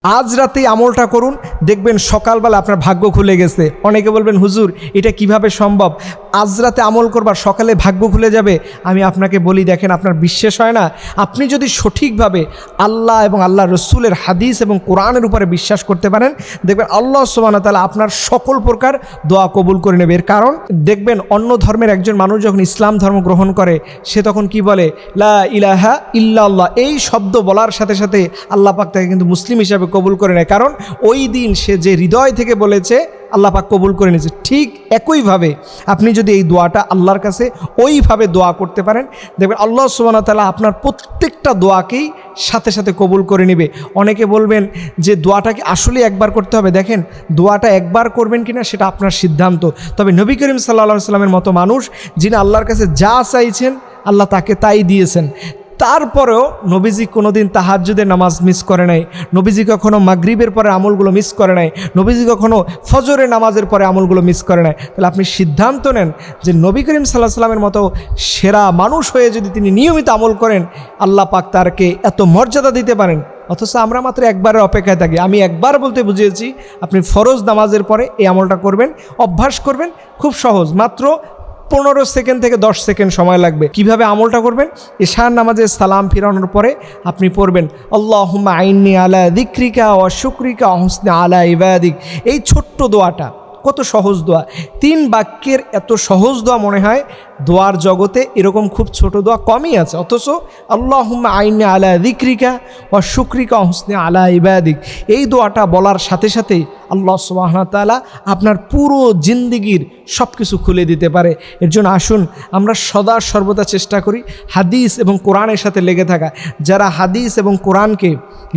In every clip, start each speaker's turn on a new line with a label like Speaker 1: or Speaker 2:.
Speaker 1: আজ রাতেই আমলটা করুন, দেখবেন সকালবেলা আপনার ভাগ্য খুলে গেছে। অনেকে বলবেন হুজুর এটা কিভাবে সম্ভব, আজ রাতে আমল করবার সকালে ভাগ্য খুলে যাবে? আমি আপনাকে বলি, দেখেন আপনার বিশ্বাস হয় না? আপনি যদি সঠিকভাবে আল্লাহ এবং আল্লাহ রসুলের হাদিস এবং কোরআনের উপরে বিশ্বাস করতে পারেন, দেখবেন আল্লাহ সুবহানাহু ওয়া তাআলা আপনার সকল প্রকার দোয়া কবুল করে নেবে। এর কারণ দেখবেন অন্য ধর্মের একজন মানুষ যখন ইসলাম ধর্ম গ্রহণ করে, সে তখন কি বলে? লা ইলাহা ইল্লাল্লাহ। এই শব্দ বলার সাথে সাথে আল্লাহ পাক তাকে কিন্তু মুসলিম হিসাবে কবুল করে নেয়, কারণ ওই দিন সে যে হৃদয় থেকে বলেছে আল্লাহ পাক কবুল করে নিয়েছে। ঠিক একইভাবে আপনি যদি এই দোয়াটা আল্লাহর কাছে ওইভাবে দোয়া করতে পারেন, দেখবেন আল্লাহ সুবহানাহু ওয়া তাআলা আপনার প্রত্যেকটা দোয়াকেই সাথে সাথে কবুল করে নেবে। অনেকে বলবেন যে দোয়াটাকে আসলে একবার করতে হবে। দেখেন, দোয়াটা একবার করবেন কিনা সেটা আপনার সিদ্ধান্ত। তবে নবী করিম সাল্লাল্লাহু আলাইহি সাল্লামের মতো মানুষ, যিনি আল্লাহর কাছে যা চাইছেন আল্লাহ তাকে তাই দিয়েছেন। তারপরেও নবীজি কোনোদিন তাহাজ্জুদের নামাজ মিস করে নাই, নবীজি কখনো মাগরিবের পরে আমলগুলো মিস করে নাই, নবীজি কখনো ফজরের নামাজের পরে আমলগুলো মিস করে নাই। তাহলে আপনি সিদ্ধান্ত নেন যে নবী করিম সাল্লাল্লাহু আলাইহি সাল্লামের মতো সেরা মানুষ হয়ে যদি তিনি নিয়মিত আমল করেন, আল্লাহ পাক তারকে এত মর্যাদা দিতে পারেন। অথচ আমরা মাত্র একবারের অপেক্ষায় থাকি। আমি একবার বলতে বুঝিয়েছি, আপনি ফরজ নামাজের পরে এই আমলটা করবেন, অভ্যাস করবেন, খুব সহজ, মাত্র 15 সেকেন্ড থেকে 10 সেকেন্ড সময় লাগবে। কিভাবে আমলটা করবেন? এশার নামাজে সালাম ফিরানোর পরে আপনি পড়বেন আল্লাহুম্মা আইন্নি আলা যিকরিকা ওয়া শুকরিকা ওয়া হুসনি আলা ইবাদিক। এই ছোট্ট দোয়াটা কত সহজ দোয়া, 3 বাক্যের এত সহজ দোয়া মনে হয় দোয়ার জগতে এরকম খুব ছোট দোয়া কমই আছে। অথচ আল্লাহুম্মা আইন্নি আলা যিকরিকা ওয়া শুকরিকা ওয়া হুসনি আলা ইবাদিক, এই দোয়াটা বলার সাথে সাথেই আল্লাহ সুবহানাহু ওয়া তাআলা আপনার পুরো জিন্দেগির সব কিছু খুলে দিতে পারে। এর জন্য আসুন আমরা সদা সর্বদা চেষ্টা করি হাদিস এবং কোরআনের সাথে লেগে থাকা। যারা হাদিস এবং কোরআনকে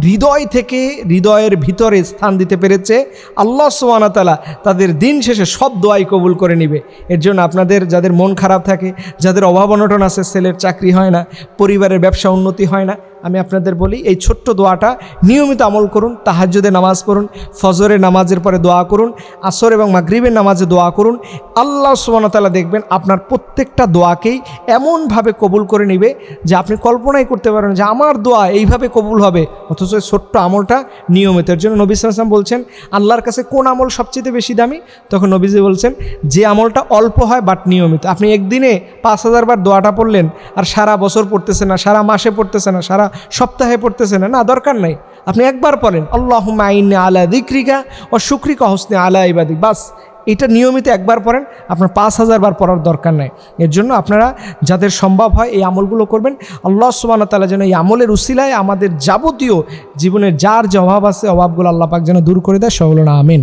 Speaker 1: হৃদয় থেকে হৃদয়ের ভিতরে স্থান দিতে পেরেছে, আল্লাহ সুবহানাহু ওয়া তাআলা তাদের দিন শেষে সব দোয়াই কবুল করে নেবে। এর জন্য আপনাদের যাদের মন খারাপ থাকে, যাদের অভাব অনটন আছে, ছেলের চাকরি হয় না, পরিবারের ব্যবসা উন্নতি হয় না, আমি আপনাদের বলি এই ছোট্ট দোয়াটা নিয়মিত আমল করুন। তাহাজ্জুদে নামাজ পড়ুন, ফজরের নামাজের পরে দোয়া করুন, আসর এবং মাগরিবের নামাজে দোয়া করুন। আল্লাহ সুবহানাহু ওয়া তাআলা দেখবেন আপনার প্রত্যেকটা দোয়াকেই এমনভাবে কবুল করে নেবে যে আপনি কল্পনাই করতে পারেন যে আমার দোয়া এইভাবে কবুল হবে। অথচ ছোট্ট আমলটা নিয়মিত। এর জন্য নবী সাল্লাল্লাহু আলাইহি ওয়াসাল্লাম বলছেন আল্লাহর কাছে কোন আমল সবচেয়ে বেশি দামি? তখন নবীজি বলছেন যে আমলটা অল্প হয় বাট নিয়মিত। আপনি একদিনে 5000 বার দোয়াটা পড়লেন আর সারা বছর পড়তেছেন না, সারা মাসে পড়তেছেন না, সারা সপ্তাহে পড়তেছেন না, দরকার নাই। আপনি একবার পড়েন আল্লাহুম্মা আইন্নি আলা যিকরিকা ওয়া শুকরিকা ওয়া হুসনি আলা ইবাদিক, বাস এটা নিয়মিত একবার পড়েন, আপনার 5000 বার পড়ার দরকার নাই। এর জন্য আপনারা যাদের সম্ভব হয় এই আমলগুলো করবেন। আল্লাহ সুবহানাহু ওয়া তাআলা যেন এই আমলের উসিলায় আমাদের যাবতীয় জীবনের যার যে অভাব আছে অভাবগুলো আল্লাহ পাক যেন দূর করে দেয়। সকলে আমিন।